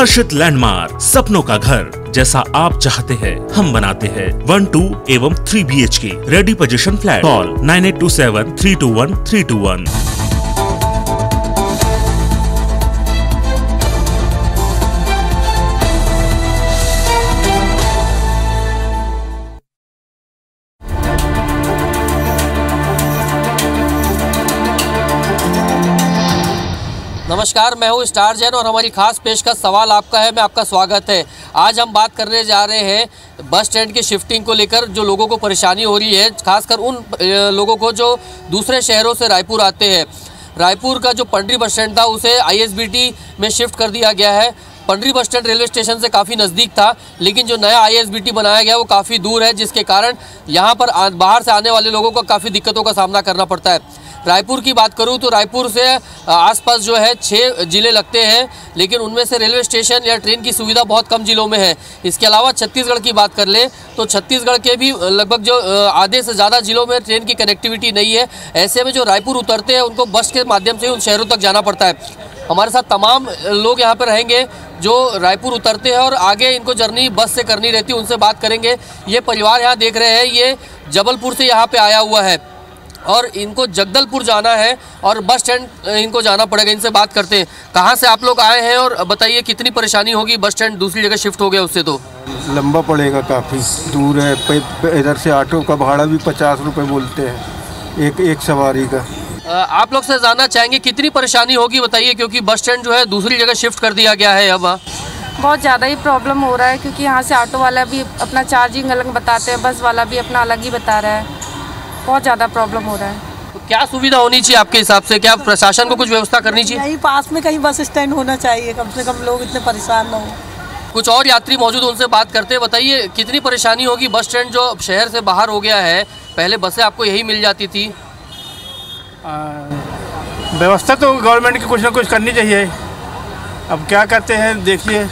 हर्षित landmark, सपनों का घर जैसा आप चाहते हैं हम बनाते हैं। 1, 2 एवं 3 BHK ready position flat. Call 9827321321। नमस्कार, मैं हूँ स्टार जैन और हमारी खास पेशकश सवाल आपका है, मैं आपका स्वागत है। आज हम बात करने जा रहे हैं बस स्टैंड की शिफ्टिंग को लेकर जो लोगों को परेशानी हो रही है, खासकर उन लोगों को जो दूसरे शहरों से रायपुर आते हैं। रायपुर का जो पंडरी बस स्टैंड था उसे ISBT में शिफ्ट कर दिया गया है। Pandri bus stand railway station से काफ़ी नज़दीक था, लेकिन जो नया ISBT बनाया गया वो काफ़ी दूर है, जिसके कारण यहाँ पर बाहर से आने वाले लोगों को काफ़ी दिक्कतों का सामना करना पड़ता है। रायपुर की बात करूं तो रायपुर से आसपास जो है 6 ज़िले लगते हैं, लेकिन उनमें से रेलवे स्टेशन या ट्रेन की सुविधा बहुत कम ज़िलों में है। इसके अलावा छत्तीसगढ़ की बात कर ले तो छत्तीसगढ़ के भी लगभग जो आधे से ज़्यादा ज़िलों में ट्रेन की कनेक्टिविटी नहीं है। ऐसे में जो रायपुर उतरते हैं उनको बस के माध्यम से उन शहरों तक जाना पड़ता है। हमारे साथ तमाम लोग यहाँ पर रहेंगे जो रायपुर उतरते हैं और आगे इनको जर्नी बस से करनी रहती है, उनसे बात करेंगे। ये परिवार यहाँ देख रहे हैं, ये जबलपुर से यहाँ पे आया हुआ है और इनको जगदलपुर जाना है और बस स्टैंड इनको जाना पड़ेगा। इनसे बात करते हैं, कहाँ से आप लोग आए हैं और बताइए कितनी परेशानी होगी, बस स्टैंड दूसरी जगह शिफ्ट हो गया उससे तो लंबा पड़ेगा, काफ़ी दूर है। इधर से ऑटो का भाड़ा भी 50 रुपये बोलते हैं एक सवारी का। आप लोग से जानना चाहेंगे कितनी परेशानी होगी बताइए, क्योंकि बस स्टैंड जो है दूसरी जगह शिफ्ट कर दिया गया है। अब बहुत ज़्यादा ही प्रॉब्लम हो रहा है, क्योंकि यहाँ से ऑटो वाला भी अपना चार्जिंग अलग बताते हैं, बस वाला भी अपना अलग ही बता रहा है। बहुत ज़्यादा प्रॉब्लम हो रहा है। तो क्या सुविधा होनी चाहिए आपके हिसाब से? क्या प्रशासन को कुछ व्यवस्था करनी चाहिए? यही पास में कहीं बस स्टैंड होना चाहिए, कम से कम लोग इतने परेशान ना हो। कुछ और यात्री मौजूद, उनसे बात करते हैं। बताइए कितनी परेशानी होगी, बस स्टैंड जो शहर से बाहर हो गया है, पहले बसें आपको यही मिल जाती थी। व्यवस्था तो गवर्नमेंट की कुछ ना कुछ करनी चाहिए, अब क्या करते हैं देखिए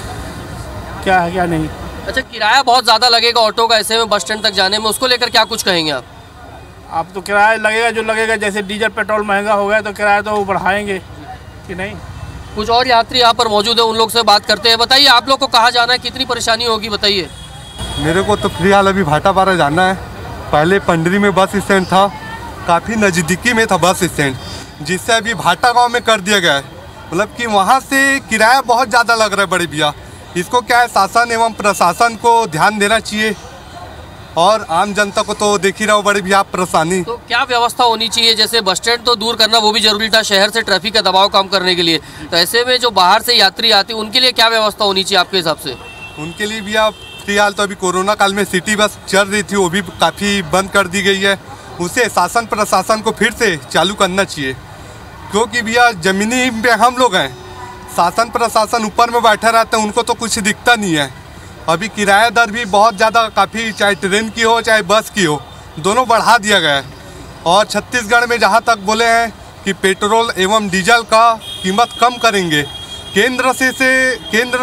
क्या है क्या नहीं। अच्छा, किराया बहुत ज़्यादा लगेगा ऑटो का ऐसे में बस स्टैंड तक जाने में, उसको लेकर क्या कुछ कहेंगे आप? अब तो किराया लगेगा जो लगेगा, जैसे डीजल पेट्रोल महंगा हो गया तो किराया तो वो बढ़ाएंगे कि नहीं। कुछ और यात्री यहाँ पर मौजूद है, उन लोग से बात करते हैं। बताइए आप लोग को कहाँ जाना है, कितनी परेशानी होगी बताइए। मेरे को तो फिलहाल अभी भाटापारा जाना है। पहले पंडरी में बस स्टैंड था, काफ़ी नज़दीकी में था बस स्टैंड, जिससे अभी भाटा गाँव में कर दिया गया है। मतलब कि वहाँ से किराया बहुत ज़्यादा लग रहा है बड़े भैया। इसको क्या है, शासन एवं प्रशासन को ध्यान देना चाहिए और आम जनता को तो देख ही रहा हो बड़ी भैया परेशानी। तो क्या व्यवस्था होनी चाहिए? जैसे बस स्टैंड तो दूर करना वो भी जरूरी था शहर से ट्रैफिक का दबाव कम करने के लिए, तो ऐसे में जो बाहर से यात्री आते हैं उनके लिए क्या व्यवस्था होनी चाहिए आपके हिसाब से? उनके लिए भैया फिलहाल तो अभी कोरोना काल में सिटी बस चल रही थी, वो भी काफ़ी बंद कर दी गई है। उसे शासन प्रशासन को फिर से चालू करना चाहिए, क्योंकि भैया ज़मीनी पे हम लोग हैं, शासन प्रशासन ऊपर में बैठा रहते हैं, उनको तो कुछ दिखता नहीं है। अभी किराया दर भी बहुत ज़्यादा काफ़ी, चाहे ट्रेन की हो चाहे बस की हो, दोनों बढ़ा दिया गया है। और छत्तीसगढ़ में जहाँ तक बोले हैं कि पेट्रोल एवं डीजल का कीमत कम करेंगे, केंद्र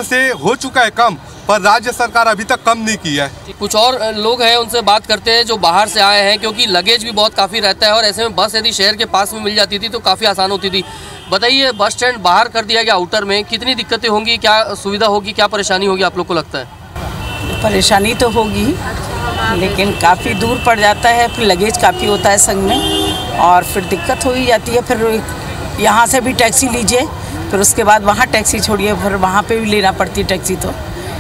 से हो चुका है कम, पर राज्य सरकार अभी तक कम नहीं की है। कुछ और लोग हैं, उनसे बात करते हैं जो बाहर से आए हैं, क्योंकि लगेज भी बहुत काफ़ी रहता है और ऐसे में बस यदि शहर के पास में मिल जाती थी तो काफ़ी आसान होती थी। बताइए बस स्टैंड बाहर कर दिया गया आउटर में, कितनी दिक्कतें होंगी, क्या सुविधा होगी, क्या परेशानी होगी आप लोग को लगता है? परेशानी तो होगी, लेकिन काफ़ी दूर पड़ जाता है, फिर लगेज काफ़ी होता है संग में और फिर दिक्कत हो ही जाती है। फिर यहाँ से भी टैक्सी लीजिए, फिर उसके बाद वहाँ टैक्सी छोड़िए, फिर वहाँ पे भी लेना पड़ती है टैक्सी। तो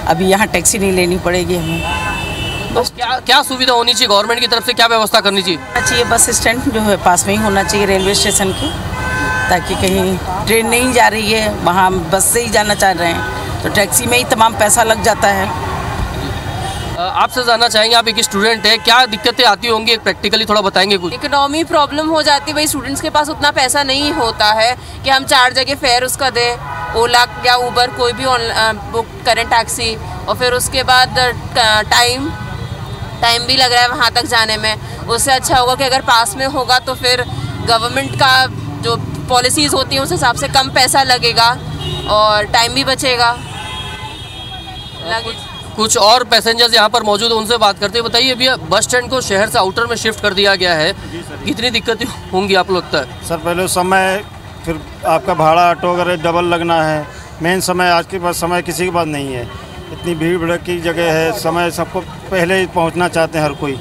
अभी यहाँ टैक्सी नहीं लेनी पड़ेगी हमें। बस क्या सुविधा होनी चाहिए गवर्नमेंट की तरफ से, क्या व्यवस्था करनी चाहिए? बस स्टैंड जो है पास में ही होना चाहिए रेलवे स्टेशन के, ताकि कहीं ट्रेन नहीं जा रही है वहाँ बस से ही जाना चाह रहे हैं तो टैक्सी में ही तमाम पैसा लग जाता है। आपसे जानना चाहेंगे, आप एक स्टूडेंट है, क्या दिक्कतें आती होंगी, एक प्रैक्टिकली थोड़ा बताएंगे कुछ? इकोनॉमी प्रॉब्लम हो जाती है भाई, स्टूडेंट्स के पास उतना पैसा नहीं होता है कि हम 4 जगह फेयर उसका दें, ओला या ऊबर कोई भी बुक करें टैक्सी, और फिर उसके बाद टाइम भी लग रहा है वहाँ तक जाने में। उससे अच्छा होगा कि अगर पास में होगा तो फिर गवर्नमेंट का जो पॉलिसीज़ होती हैं उस हिसाब से कम पैसा लगेगा और टाइम भी बचेगा। कुछ और पैसेंजर्स यहाँ पर मौजूद हैं, उनसे बात करते हैं। बताइए भैया, बस स्टैंड को शहर से आउटर में शिफ्ट कर दिया गया है, कितनी दिक्कतें होंगी आपको लगता है? सर पहले समय, फिर आपका भाड़ा ऑटो वगैरह डबल लगना है, मेन समय आज के पास समय किसी के पास नहीं है। इतनी भीड़ भड़क की जगह है, समय सबको पहले ही पहुंचना चाहते हैं हर कोई।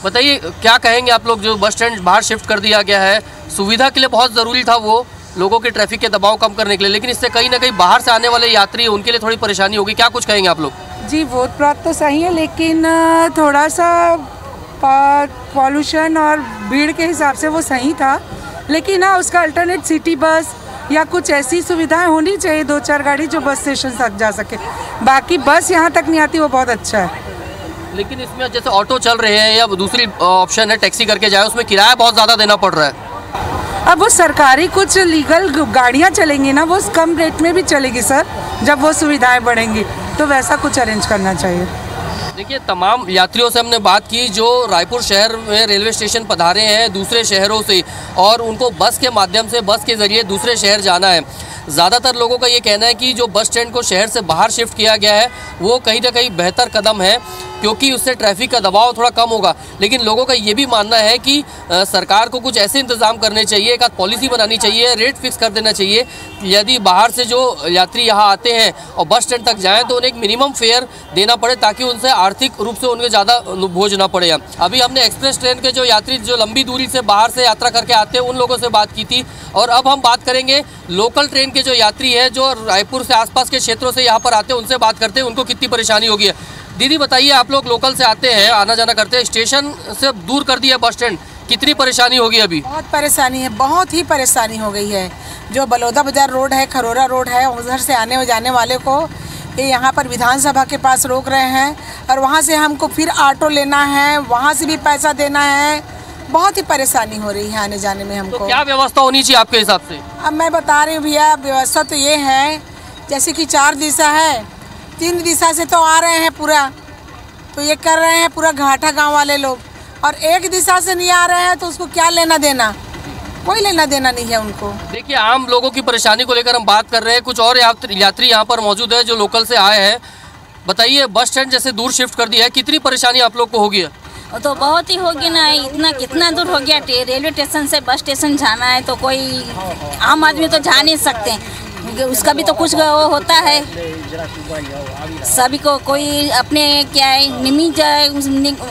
बताइए क्या कहेंगे आप लोग, जो बस स्टैंड बाहर शिफ्ट कर दिया गया है, सुविधा के लिए बहुत ज़रूरी था वो, लोगों के ट्रैफिक के दबाव कम करने के लिए, लेकिन इससे कहीं ना कहीं बाहर से आने वाले यात्री उनके लिए थोड़ी परेशानी होगी, क्या कुछ कहेंगे आप लोग? जी वो बात तो सही है, लेकिन थोड़ा सा पॉल्यूशन और भीड़ के हिसाब से वो सही था, लेकिन हाँ उसका अल्टरनेट सिटी बस या कुछ ऐसी सुविधाएं होनी चाहिए, 2-4 गाड़ी जो बस स्टेशन तक जा सके। बाकी बस यहाँ तक नहीं आती, वो बहुत अच्छा है। लेकिन इसमें जैसे ऑटो चल रहे हैं या दूसरी ऑप्शन है टैक्सी करके जाए, उसमें किराया बहुत ज़्यादा देना पड़ रहा है। अब वो सरकारी कुछ लीगल गाड़ियाँ चलेंगी ना, वो कम रेट में भी चलेगी सर, जब वो सुविधाएं बढ़ेंगी तो वैसा कुछ अरेंज करना चाहिए। देखिए तमाम यात्रियों से हमने बात की जो रायपुर शहर में रेलवे स्टेशन पधारे हैं दूसरे शहरों से, और उनको बस के माध्यम से, बस के ज़रिए दूसरे शहर जाना है। ज़्यादातर लोगों का ये कहना है कि जो बस स्टैंड को शहर से बाहर शिफ्ट किया गया है वो कहीं ना कहीं बेहतर कदम है, क्योंकि उससे ट्रैफिक का दबाव थोड़ा कम होगा। लेकिन लोगों का ये भी मानना है कि सरकार को कुछ ऐसे इंतज़ाम करने चाहिए, एक आध पॉलिसी बनानी चाहिए, रेट फिक्स कर देना चाहिए। यदि बाहर से जो यात्री यहाँ आते हैं और बस स्टैंड तक जाएँ तो उन्हें एक मिनिमम फेयर देना पड़े, ताकि उनसे आर्थिक रूप से उन्हें ज़्यादा बोझ ना पड़े। अभी हमने एक्सप्रेस ट्रेन के जो यात्री जो लंबी दूरी से बाहर से यात्रा करके आते हैं उन लोगों से बात की थी, और अब हम बात करेंगे लोकल ट्रेन के जो यात्री हैं जो रायपुर से आसपास के क्षेत्रों से यहाँ पर आते हैं, उनसे बात करते हैं उनको कितनी परेशानी होगी है। दीदी बताइए, आप लोग लोकल से आते हैं, आना जाना करते हैं, स्टेशन से दूर कर दिया बस स्टैंड, कितनी परेशानी होगी अभी? बहुत परेशानी है, बहुत ही परेशानी हो गई है। जो बलौदा बाजार रोड है, खरोरा रोड है, उधर से आने और जाने वाले को ये यहाँ पर विधानसभा के पास रोक रहे हैं, और वहाँ से हमको फिर ऑटो लेना है, वहाँ से भी पैसा देना है। बहुत ही परेशानी हो रही है आने जाने में हमको। तो क्या व्यवस्था होनी चाहिए आपके हिसाब से? अब मैं बता रही हूँ भैया, व्यवस्था तो ये है जैसे कि 4 दिशा है, 3 दिशा से तो आ रहे हैं पूरा, तो ये कर रहे हैं पूरा घाटा गांव वाले लोग, और एक दिशा से नहीं आ रहे हैं तो उसको क्या लेना देना, कोई लेना देना नहीं है उनको। देखिए आम लोगों की परेशानी को लेकर हम बात कर रहे हैं, कुछ और यात्री यहाँ पर मौजूद है जो लोकल से आए हैं। बताइए बस स्टैंड जैसे दूर शिफ्ट कर दिया है, कितनी परेशानी आप लोग को होगी? तो बहुत ही होगी ना, इतना कितना दूर हो गया, रेलवे स्टेशन से बस स्टेशन जाना है तो कोई आम आदमी तो जा नहीं सकते, उसका भी तो कुछ वो होता है। सभी को कोई अपने क्या है निमित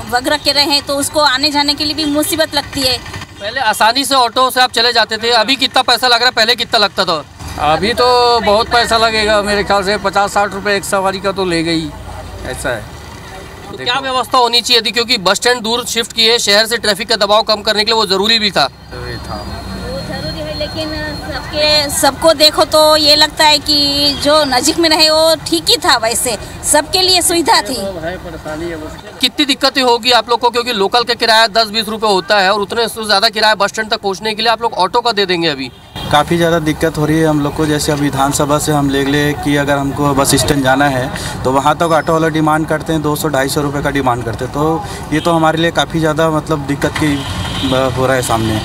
वगैरह के रहे तो उसको आने जाने के लिए भी मुसीबत लगती है। पहले आसानी से ऑटो से आप चले जाते थे, अभी कितना पैसा लग रहा है, पहले कितना लगता था? अभी तो बहुत पैसा लगेगा, मेरे ख्याल से 50-60 रुपये एक सवारी का तो ले गई, ऐसा है। तो क्या व्यवस्था होनी चाहिए थी, क्योंकि बस स्टैंड दूर शिफ्ट किए शहर से, ट्रैफिक का दबाव कम करने के लिए वो ज़रूरी भी था। वो ज़रूरी है, लेकिन सबको देखो तो ये लगता है कि जो नज़दीक में रहे वो ठीक ही था, वैसे सबके लिए सुविधा थी। कितनी दिक्कतें होगी आप लोग को, क्योंकि लोकल का किराया 10-20 रुपये होता है और उतने से ज़्यादा किराया बस स्टैंड तक पहुँचने के लिए आप लोग ऑटो का दे देंगे? अभी काफ़ी ज़्यादा दिक्कत हो रही है हम लोग को। जैसे अब विधानसभा से हम ले कि अगर हमको बस स्टैंड जाना है तो वहाँ तक ऑटो वाला डिमांड करते हैं 200-250 रुपये का डिमांड करते हैं, तो ये तो हमारे लिए काफ़ी ज़्यादा मतलब दिक्कत की हो रहा है सामने।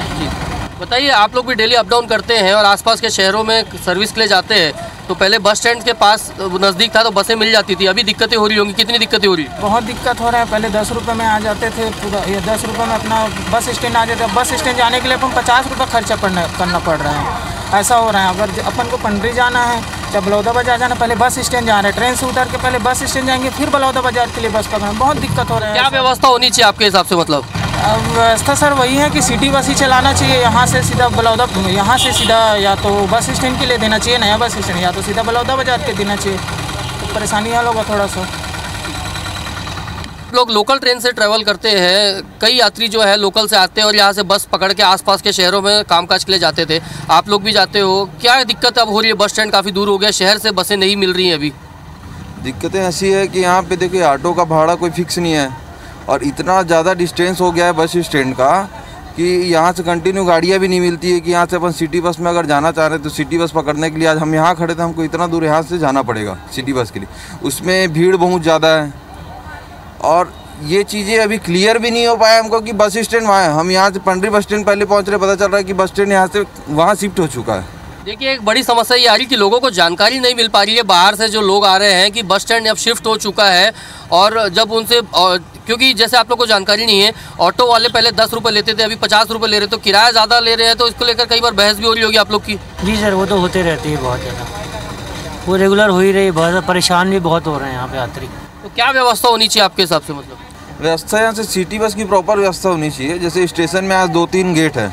बताइए आप लोग भी डेली अप डाउन करते हैं और आसपास के शहरों में सर्विस के लिए जाते हैं, तो पहले बस स्टैंड के पास नज़दीक था तो बसें मिल जाती थी, अभी दिक्कतें हो रही होंगी, कितनी दिक्कतें हो रही? बहुत दिक्कत हो रहा है। पहले 10 रुपये में आ जाते थे पूरा, ये 10 रुपये में अपना बस स्टैंड आ जाते, बस स्टैंड जाने के लिए अपन 50 रुपये खर्चा करना पड़ रहा है, ऐसा हो रहा है। अगर अपन को पंडरी जाना है या बलौदा बाजार जाना, पहले बस स्टैंड जा रहे हैं, ट्रेन से उतर के पहले बस स्टैंड जाएंगे, फिर बलौदा बाजार के लिए बस पकड़ना, बहुत दिक्कत हो रहा है। क्या व्यवस्था होनी चाहिए आपके हिसाब से? मतलब व्यवस्था सर वही है कि सिटी बस ही चलाना चाहिए, यहाँ से सीधा बलौदा, यहाँ से सीधा या तो बस स्टैंड के लिए देना चाहिए नया बस स्टैंड, या तो सीधा बलौदा बाजार के देना चाहिए, तो परेशानी हल होगा थोड़ा सा। लोग लोकल ट्रेन से ट्रैवल करते हैं, कई यात्री जो है लोकल से आते हैं और यहाँ से बस पकड़ के आसपास के शहरों में कामकाज के लिए जाते थे, आप लोग भी जाते हो, क्या दिक्कत अब हो रही है? बस स्टैंड काफ़ी दूर हो गया, शहर से बसें नहीं मिल रही हैं अभी। दिक्कतें ऐसी है कि यहाँ पे देखिए ऑटो का भाड़ा कोई फिक्स नहीं है, और इतना ज़्यादा डिस्टेंस हो गया है बस स्टैंड का कि यहाँ से कंटिन्यू गाड़ियाँ भी नहीं मिलती है कि यहाँ से अपन सिटी बस में अगर जाना चाह रहे हैं तो सिटी बस पकड़ने के लिए आज हम यहाँ खड़े थे, हमको इतना दूर यहाँ से जाना पड़ेगा सिटी बस के लिए, उसमें भीड़ बहुत ज़्यादा है। और ये चीज़ें अभी क्लियर भी नहीं हो पाया हमको कि बस स्टैंड वहाँ है, हम यहाँ से पंडरी बस स्टैंड पहले पहुँच रहे, पता चल रहा है कि बस स्टैंड यहाँ से वहाँ शिफ्ट हो चुका है। देखिए एक बड़ी समस्या ये आ रही है कि लोगों को जानकारी नहीं मिल पा रही है, बाहर से जो लोग आ रहे हैं कि बस स्टैंड अब शिफ्ट हो चुका है। और जब उनसे क्योंकि जैसे आप लोग को जानकारी नहीं है, ऑटो वाले पहले 10 रुपये लेते थे, अभी 50 रुपये ले रहे, तो किराया ज़्यादा ले रहे हैं, तो इसको लेकर कई बार बहस भी हो रही होगी आप लोग की। जी सर, वो तो होते रहती है बहुत ज़्यादा, वो रेगुलर हो ही रही है, बहुत परेशान भी बहुत हो रहे हैं यहाँ पे यात्री। तो क्या व्यवस्था होनी चाहिए आपके हिसाब से? मतलब व्यवस्था यहाँ से सिटी बस की प्रॉपर व्यवस्था होनी चाहिए। जैसे स्टेशन में आज 2-3 गेट है,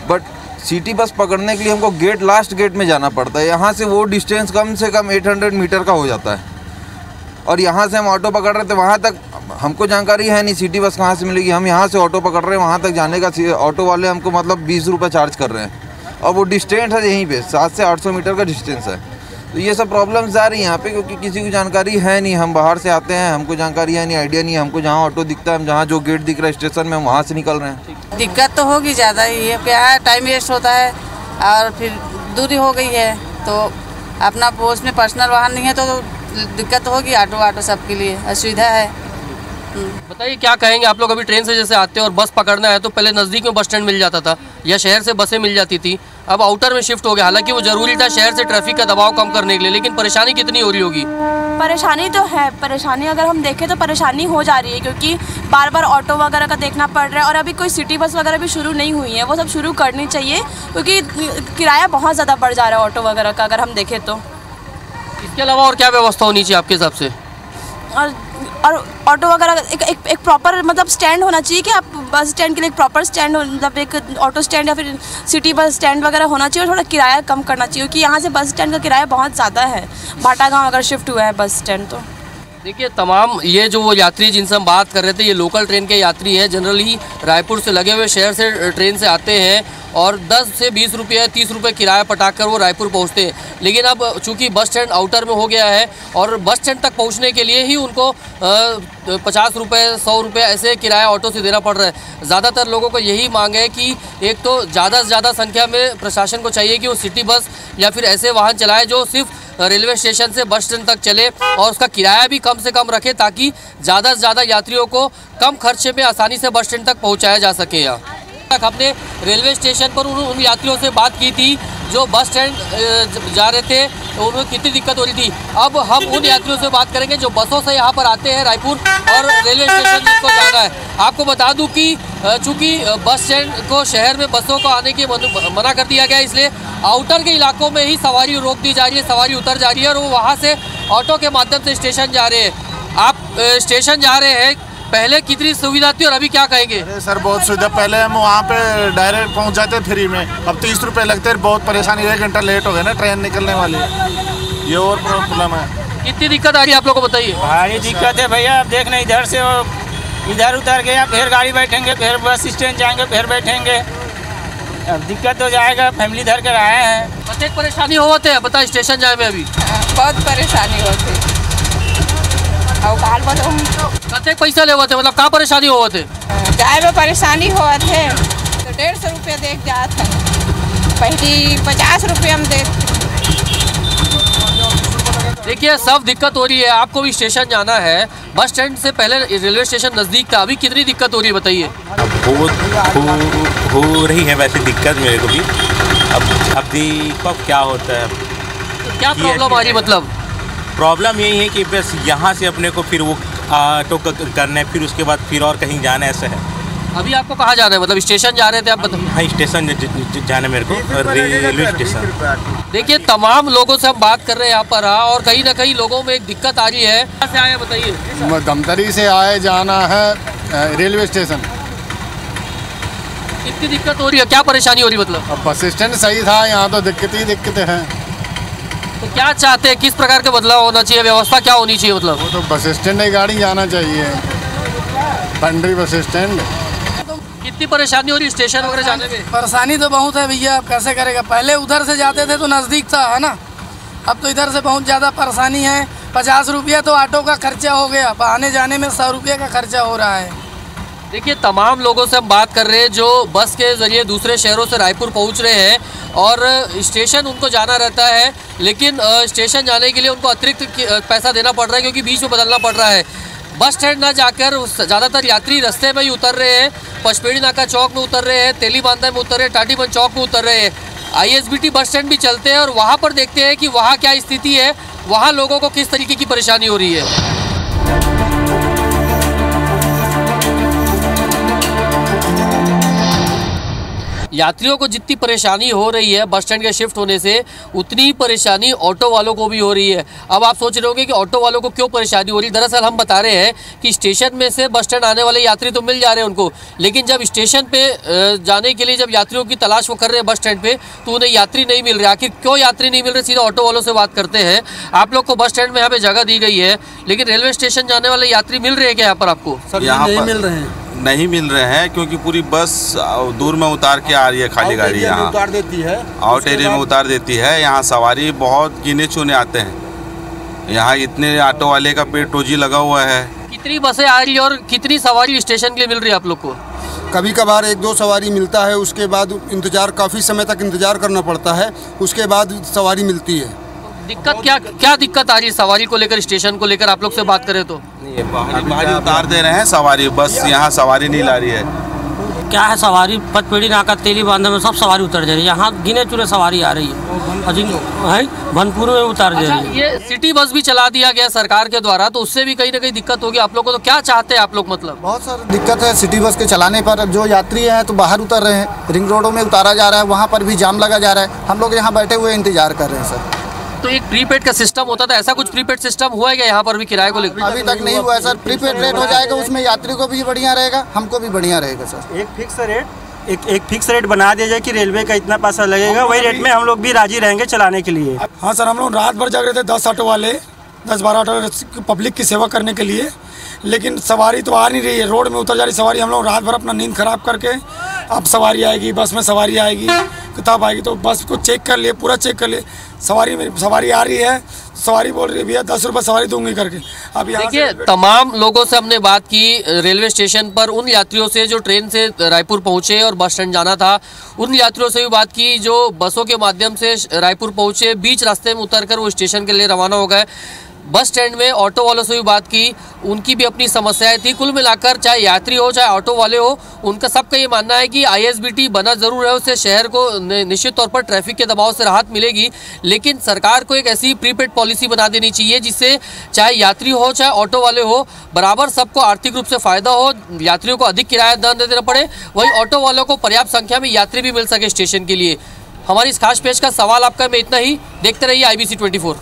बट सिटी बस पकड़ने के लिए हमको लास्ट गेट में जाना पड़ता है। यहाँ से वो डिस्टेंस कम से कम 800 मीटर का हो जाता है, और यहाँ से हम ऑटो पकड़ रहे थे, वहाँ तक हमको जानकारी है नहीं सिटी बस कहाँ से मिलेगी। हम यहाँ से ऑटो पकड़ रहे हैं, वहाँ तक जाने का ऑटो वाले हमको मतलब 20 रुपये चार्ज कर रहे हैं, और वो डिस्टेंस है यहीं पे 700 से 800 मीटर का डिस्टेंस है। तो ये सब प्रॉब्लम्स आ रही हैं यहाँ पे, क्योंकि किसी को जानकारी है नहीं। हम बाहर से आते हैं, हमको जानकारी है नहीं, आइडिया नहीं है। हमको जहाँ ऑटो दिखता है, हम जहाँ जो गेट दिख रहा है स्टेशन में, हम वहाँ से निकल रहे हैं। दिक्कत तो होगी ज़्यादा ही है, क्या है टाइम वेस्ट होता है, और फिर दूरी हो गई है, तो अपना उसमें पर्सनल वाहन नहीं है तो दिक्कत होगी। ऑटो सबके लिए असुविधा है। बताइए क्या कहेंगे आप लोग? अभी ट्रेन से जैसे आते हैं और बस पकड़ना है तो पहले नज़दीक में बस स्टैंड मिल जाता था या शहर से बसें मिल जाती थी, अब आउटर में शिफ्ट हो गया। हालांकि वो जरूरी था शहर से ट्रैफिक का दबाव कम करने के लिए, लेकिन परेशानी कितनी हो रही होगी? परेशानी तो है, परेशानी अगर हम देखें तो परेशानी हो जा रही है, क्योंकि बार बार ऑटो वगैरह का देखना पड़ रहा है। और अभी कोई सिटी बस वगैरह भी शुरू नहीं हुई है, वो सब शुरू करनी चाहिए, क्योंकि किराया बहुत ज़्यादा बढ़ जा रहा है ऑटो वगैरह का अगर हम देखें तो। इसके अलावा और क्या व्यवस्था होनी चाहिए आपके हिसाब से? और ऑटो वगैरह एक प्रॉपर मतलब स्टैंड होना चाहिए कि आप बस स्टैंड के लिए एक प्रॉपर स्टैंड हो, मतलब एक ऑटो स्टैंड या फिर सिटी बस स्टैंड वगैरह होना चाहिए। और थोड़ा किराया कम करना चाहिए, क्योंकि यहाँ से बस स्टैंड का किराया बहुत ज़्यादा है। भाटा गाँव अगर शिफ्ट हुआ है बस स्टैंड तो। देखिए तमाम ये जो वो यात्री जिनसे हम बात कर रहे थे, ये लोकल ट्रेन के यात्री हैं। जनरली रायपुर से लगे हुए शहर से ट्रेन से आते हैं और 10 से 20 रुपये 30 रुपये किराया पटाकर वो रायपुर पहुंचते हैं। लेकिन अब चूंकि बस स्टैंड आउटर में हो गया है और बस स्टैंड तक पहुंचने के लिए ही उनको 50 रुपये 100 रुपये ऐसे किराया ऑटो से देना पड़ रहा है। ज़्यादातर लोगों को यही मांग है कि एक तो ज़्यादा से ज़्यादा संख्या में प्रशासन को चाहिए कि वो सिटी बस या फिर ऐसे वाहन चलाए जो सिर्फ रेलवे स्टेशन से बस स्टैंड तक चले और उसका किराया भी कम से कम रखे, ताकि ज़्यादा से ज़्यादा यात्रियों को कम खर्चे में आसानी से बस स्टैंड तक पहुंचाया जा सके। यहाँ हमने रेलवे स्टेशन पर उन यात्रियों से बात की थी जो बस स्टैंड जा रहे थे, तो उन्हें कितनी दिक्कत हो रही थी। अब हम उन यात्रियों से बात करेंगे जो बसों से यहाँ पर आते हैं रायपुर और रेलवे स्टेशन जिनको जाना है। आपको बता दूं कि चूँकि बस स्टैंड को शहर में बसों को आने की मना कर दिया गया, इसलिए आउटर के इलाकों में ही सवारी रोक दी जा रही है, सवारी उतर जा रही है और वो वहाँ से ऑटो के माध्यम से स्टेशन जा रहे हैं। आप स्टेशन जा रहे हैं, पहले कितनी सुविधा थी और अभी क्या कहेंगे? अरे सर बहुत सुविधा, पहले हम वहाँ पे डायरेक्ट पहुँच जाते फ्री में, अब 30 रुपये लगते हैं। बहुत परेशानी, 1 घंटा लेट हो गया ना ट्रेन निकलने वाली, ये और प्रॉब्लम है। कितनी दिक्कत आ रही है आप लोग को बताइए? भारी दिक्कत है भैया। आप देखना इधर से इधर उतर गया, फिर गाड़ी बैठेंगे, फिर बस स्टैंड जाएंगे, फिर बैठेंगे, अब दिक्कत हो जाएगा। फैमिली धर कर आए हैं, बस एक परेशानी होते हैं बता स्टेशन जाए में अभी बहुत परेशानी होती कते पैसा ले हुए थे, मतलब कहाँ परेशानी हुआ थे? जाए में परेशानी हुआ थे तो 150 रुपये देख जात है, पहली 50 रुपये हम दे। देखिए सब दिक्कत हो रही है। आपको भी स्टेशन जाना है, बस स्टैंड से पहले रेलवे स्टेशन नज़दीक था, अभी कितनी दिक्कत हो रही है बताइए? हो रही है वैसे दिक्कत मेरे को भी। अब देखो क्या होता है, तो क्या प्रॉब्लम आ रही है? मतलब प्रॉब्लम यही है कि बस यहाँ से अपने को फिर वो ऑटो करना है, फिर उसके बाद फिर और कहीं जाना है, ऐसा है। अभी आपको कहाँ जाना है? मतलब स्टेशन जा रहे थे आप बताइए? हाँ स्टेशन जाना मेरे को, रेलवे स्टेशन। देखिए तमाम लोगों से हम बात कर रहे हैं यहाँ पर, और कहीं ना कहीं लोगों में एक दिक्कत आ रही है। कहाँ से आए बताइए? धमतरी से आए, जाना है रेलवे स्टेशन। कितनी दिक्कत हो रही है, क्या परेशानी हो रही है? मतलब अब बस स्टैंड सही था, यहाँ तो दिक्कतें हैं। तो क्या चाहते हैं, किस प्रकार का बदलाव होना चाहिए, व्यवस्था क्या होनी चाहिए? मतलब वो तो बस स्टैंड ही गाड़ी जाना चाहिए, पंडरी बस स्टैंड। कितनी परेशानी हो रही है स्टेशन वगैरह जाने में? परेशानी तो बहुत है भैया, अब कैसे करेगा। पहले उधर से जाते थे तो नज़दीक था, है ना, अब तो इधर से बहुत ज़्यादा परेशानी है। 50 रुपया तो ऑटो का खर्चा हो गया, आने जाने में 100 रुपये का खर्चा हो रहा है। देखिए तमाम लोगों से हम बात कर रहे हैं जो बस के ज़रिए दूसरे शहरों से रायपुर पहुंच रहे हैं और स्टेशन उनको जाना रहता है, लेकिन स्टेशन जाने के लिए उनको अतिरिक्त पैसा देना पड़ रहा है क्योंकि बीच में बदलना पड़ रहा है। बस स्टैंड ना जाकर ज़्यादातर यात्री रास्ते में ही उतर रहे हैं, पचपेड़ी नाका चौक में उतर रहे हैं, तेली बांधा में उतर रहे हैं, टाटीबंद चौक में उतर रहे हैं। ISBT बस स्टैंड भी चलते हैं और वहाँ पर देखते हैं कि वहाँ क्या स्थिति है, वहाँ लोगों को किस तरीके की परेशानी हो रही है। यात्रियों को जितनी परेशानी हो रही है बस स्टैंड के शिफ्ट होने से, उतनी परेशानी ऑटो वालों को भी हो रही है। अब आप सोच रहे होंगे कि ऑटो वालों को क्यों परेशानी हो रही है। दरअसल हम बता रहे हैं कि स्टेशन में से बस स्टैंड आने वाले यात्री तो मिल जा रहे हैं उनको, लेकिन जब स्टेशन पे जाने के लिए जब यात्रियों की तलाश वो कर रहे हैं बस स्टैंड पे, तो उन्हें यात्री नहीं मिल रहे। आखिर क्यों यात्री नहीं मिल रहे, सीधा ऑटो वालों से बात करते हैं। आप लोग को बस स्टैंड में यहाँ पे जगह दी गई है, लेकिन रेलवे स्टेशन जाने वाले यात्री मिल रहे हैं क्या यहाँ पर आपको? यहाँ नहीं मिल रहे हैं, नहीं मिल रहे हैं क्योंकि पूरी बस दूर में उतार के आ रही है। खाली गाड़ी यहाँ उतार देती है, आउट एरिया में उतार देती है। यहाँ सवारी बहुत गिने चुने आते हैं। यहाँ इतने ऑटो वाले का पेट टोजी लगा हुआ है। कितनी बसें आ रही है और कितनी सवारी स्टेशन के लिए मिल रही है आप लोग को? कभी कभार 1-2 सवारी मिलता है, उसके बाद इंतजार, काफ़ी समय तक इंतजार करना पड़ता है, उसके बाद सवारी मिलती है। दिक्कत क्या दिक्कत आ रही है सवारी को लेकर, स्टेशन को लेकर आप लोग से बात करें तो? बाहरी उतार दे रहे हैं सवारी, बस यहाँ सवारी नहीं ला रही है। क्या है, सवारी पचपेड़ी नाका तेली बांधा में सब सवारी उतर जा रही है। यहाँ गिने चुने सवारी आ रही है, भनपुर में उतार जा रही है। ये सिटी बस भी चला दिया गया सरकार के द्वारा, तो उससे भी कहीं ना कहीं दिक्कत होगी आप लोग को। तो क्या चाहते हैं आप लोग? मतलब बहुत सारी दिक्कत है सिटी बस के चलाने पर। जो यात्री हैं तो बाहर उतर रहे हैं, रिंग रोडों में उतारा जा रहा है, वहाँ पर भी जाम लगा जा रहा है। हम लोग यहाँ बैठे हुए इंतजार कर रहे हैं सर। तो एक प्रीपेड का सिस्टम होता था, ऐसा कुछ प्रीपेड सिस्टम हुआ है क्या यहाँ पर भी किराए को लेकर? अभी तक नहीं हुआ है सर। प्रीपेड रेट हो जाएगा, उसमें यात्री को भी बढ़िया रहेगा, हमको भी बढ़िया रहेगा सर। एक फिक्स रेट बना दिया जाए कि रेलवे का इतना पैसा लगेगा, वही रेट में हम लोग भी राजी रहेंगे चलाने के लिए। हाँ सर, हम लोग रात भर जाग रहे थे 10 ऑटो वाले, 10-12 ऑटो पब्लिक की सेवा करने के लिए, लेकिन सवारी तो आ नहीं रही है। रोड में उतर जा रही सवारी। हम लोग रात भर अपना नींद खराब करके अब सवारी आएगी, बस में सवारी आएगी, किताब आएगी, तो बस को चेक कर लिए, पूरा चेक कर लिए। सवारी आ रही है, सवारी बोल रही है भैया 10 रुपये सवारी दूंगी करके। अब देखिए, तमाम लोगों से हमने बात की रेलवे स्टेशन पर, उन यात्रियों से जो ट्रेन से रायपुर पहुंचे और बस स्टैंड जाना था, उन यात्रियों से भी बात की जो बसों के माध्यम से रायपुर पहुंचे, बीच रास्ते में उतरकर वो स्टेशन के लिए रवाना हो गए। बस स्टैंड में ऑटो वालों से भी बात की, उनकी भी अपनी समस्याएं थी। कुल मिलाकर चाहे यात्री हो चाहे ऑटो वाले हो, उनका सबका ये मानना है कि ISBT बना ज़रूर है, उससे शहर को निश्चित तौर पर ट्रैफिक के दबाव से राहत मिलेगी, लेकिन सरकार को एक ऐसी प्रीपेड पॉलिसी बना देनी चाहिए जिससे चाहे यात्री हो चाहे ऑटो वाले हो, बराबर सबको आर्थिक रूप से फ़ायदा हो। यात्रियों को अधिक किराया दर देना पड़े, वहीं ऑटो वालों को पर्याप्त संख्या में यात्री भी मिल सके स्टेशन के लिए। हमारी इस खास पेश का सवाल आपका में इतना ही। देखते रहिए IBC 24।